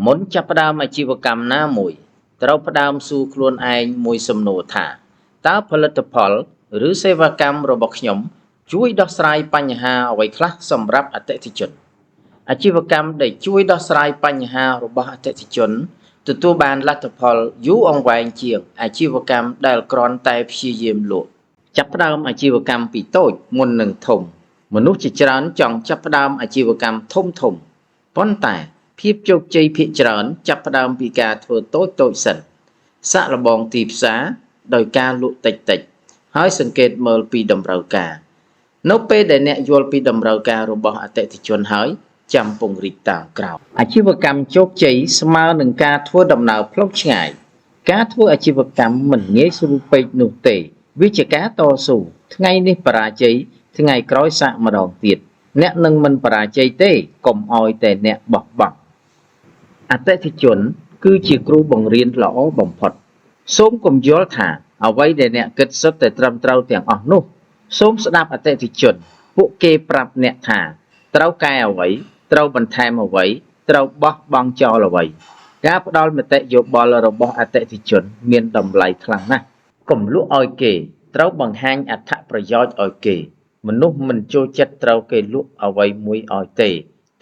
មុនចាប់ផ្ដើមអាជីវកម្មណាមួយត្រូវផ្ដើមសួរខ្លួនឯងមួយសំណួរថាតើផលិតផលឬសេវាកម្មរបស់ខ្ញុំជួយដោះស្រាយបញ្ហាអ្វីខ្លះសម្រាប់អតិថិជនអាជីវកម្មដែលជួយដោះស្រាយបញ្ហារបស់អតិថិជនទទួលបានលទ្ធផលយូរអង្វែងជាងអាជីវកម្មដែលគ្រាន់តែព្យាយាមលក់ចាប់ផ្ដើមអាជីវកម្មពីតូចមុននឹងធំមនុស្សជាច្រើនចង់ចាប់ផ្ដើមអាជីវកម្មធំប៉ុន្តែភាពជោគជ័យភាគច្រើនចាប់ផ្ដើមពីការធ្វើតូចសិនសាកល្បងទីផ្សារដោយការលក់តិចហើយសង្កេតមើលពីតម្រូវការនៅពេលដែលអ្នកយល់ពីតម្រូវការរបស់អតិថិជនហើយចាំពង្រីកតាមក្រោយអាជីវកម្មជោគជ័យស្មើនឹងការធ្វើដំណើរផ្លូវឆ្ងាយការធ្វើអាជីវកម្មមិនងាយស្រួលពេកនោះទេវាជាការតស៊ូថ្ងៃនេះបរាជ័យថ្ងៃក្រោយសាកម្ដងទៀតអ្នកនឹងមិនបរាជ័យទេកុំឲ្យតែអ្នកបោះបង់អតិថិជនគឺជាគ្រូបង្រៀនល្អបំផុតសូមកុំយល់ថាអ្វីដែលអ្នកគិតសុទ្ធតែត្រឹមត្រូវទាំងអស់នោះសូមស្ដាប់អតិថិជនពួកគេប្រាប់អ្នកថាត្រូវកែអ្វីត្រូវបន្ថែមអ្វីត្រូវបោះបង់ចោលអ្វីការផ្ដល់មតិយោបល់របស់អតិថិជនមានតម្លៃខ្លាំងណាស់កុំលក់ឲ្យគេត្រូវបង្ហាញអត្ថប្រយោជន៍ឲ្យគេមនុស្សមិនចូលចិត្តត្រូវគេលក់អ្វីមួយឲ្យទេ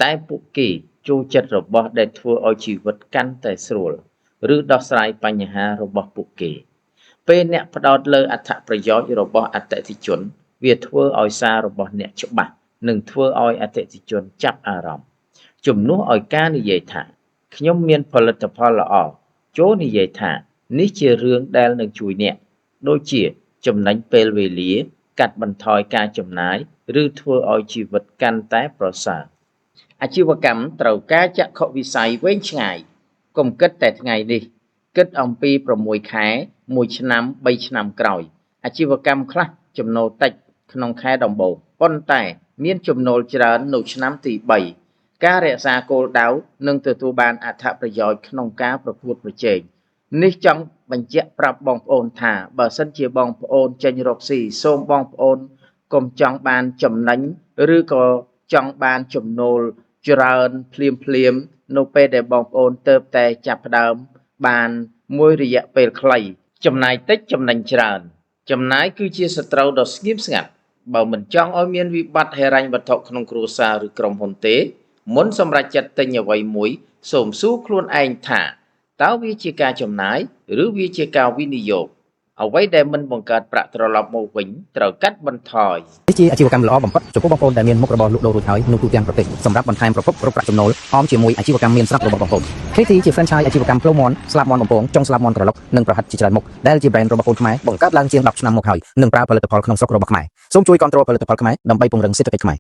តែពួកគេចូលចិត្តរបស់ដែលធ្វើឲ្យជីវិតកាន់តែស្រួលឬដោះស្រាយបញ្ហារបស់ពួកគេពេលអ្នកផ្ដោតលើអត្ថប្រយោជន៍របស់អតិថិជនវាធ្វើឲ្យសាររបស់អ្នកច្បាស់និងធ្វើឲ្យអតិថិជនចាប់អារម្មណ៍ជំនួសឲ្យការនិយាយថាខ្ញុំមានផលិតផលល្អចូលនិយាយថានេះជារឿងដែលនឹងជួយអ្នកដូចជាចំណេញពេលវេលាកាត់បន្ថយការចំណាយឬធ្វើឲ្យជីវិតកាន់តែប្រសើរអាជីវកម្មត្រូវការចក្ខុវិស័យវែងឆ្ងាយកុំគិតតែថ្ងៃនេះគិតអំពី6ខែ1ឆ្នាំ3ឆ្នាំក្រោយអាជីវកម្មខ្លះចំណូលតិចក្នុងខែដំបូងប៉ុន្តែមានចំណូលច្រើននៅឆ្នាំទី3ការរក្សាគោលដៅនិងទទួលបានអត្ថប្រយោជន៍ក្នុងការប្រកួតប្រជែងនេះចង់បញ្ជាក់ប្រាប់បងប្អូនថាបើសិនជាបងប្អូនចេញរកស៊ីសូមបងប្អូនកុំចង់បានចំណេញឬក៏ចង់បានចំណូលច្រើនភ្លាមនៅពេលដែលបងប្អូនទើបតែចាប់ផ្ដើមបានមួយរយៈពេលខ្លីចំណាយតិចចំណេញច្រើនចំណាយគឺជាសត្រូវដ៏ស្ងៀមស្ងាត់បើមិនចង់ឲ្យមានវិបត្តិហិរញ្ញវត្ថុក្នុងគ្រួសារឬក្រុមហ៊ុនទេមុនសម្រាប់ចាត់ទិញអ្វីមួយសូមសួរខ្លួនឯងថាតើវាជាការចំណាយឬវាជាការវិនិយោគអ្វីដែលមិនបង្កើតប្រាក់ត្រឡប់មកវិញត្រូវកាត់បន្ថយនេះជាអាជីវកម្មល្អបំផុតចំពោះបងប្អូនដែលមានមុខរបរលក់ដូររួចហើយនៅទូទាំងប្រទេសសម្រាប់បន្ថែមប្រភពរកប្រាក់ចំណូលអមជាមួយអាជីវកម្មមានស្រាប់របស់បងប្អូន KT ជា franchise អាជីវកម្មផ្លូវមាន់ស្លាប់មាន់បំពងចុងស្លាប់មាន់ក្រឡុកនិងប្រហិតជាច្រើនមុខដែលជា brand របស់បងប្អូនខ្មែរបង្កើតឡើងជាង10ឆ្នាំមកហើយនិងប្រើផលិតផលក្នុងស្រុករបស់ខ្មែរសូមជួយគាំទ្រផលិតផលខ្មែរដើម្បីពង្រឹងសេដ្ឋកិច្ចខ្មែរ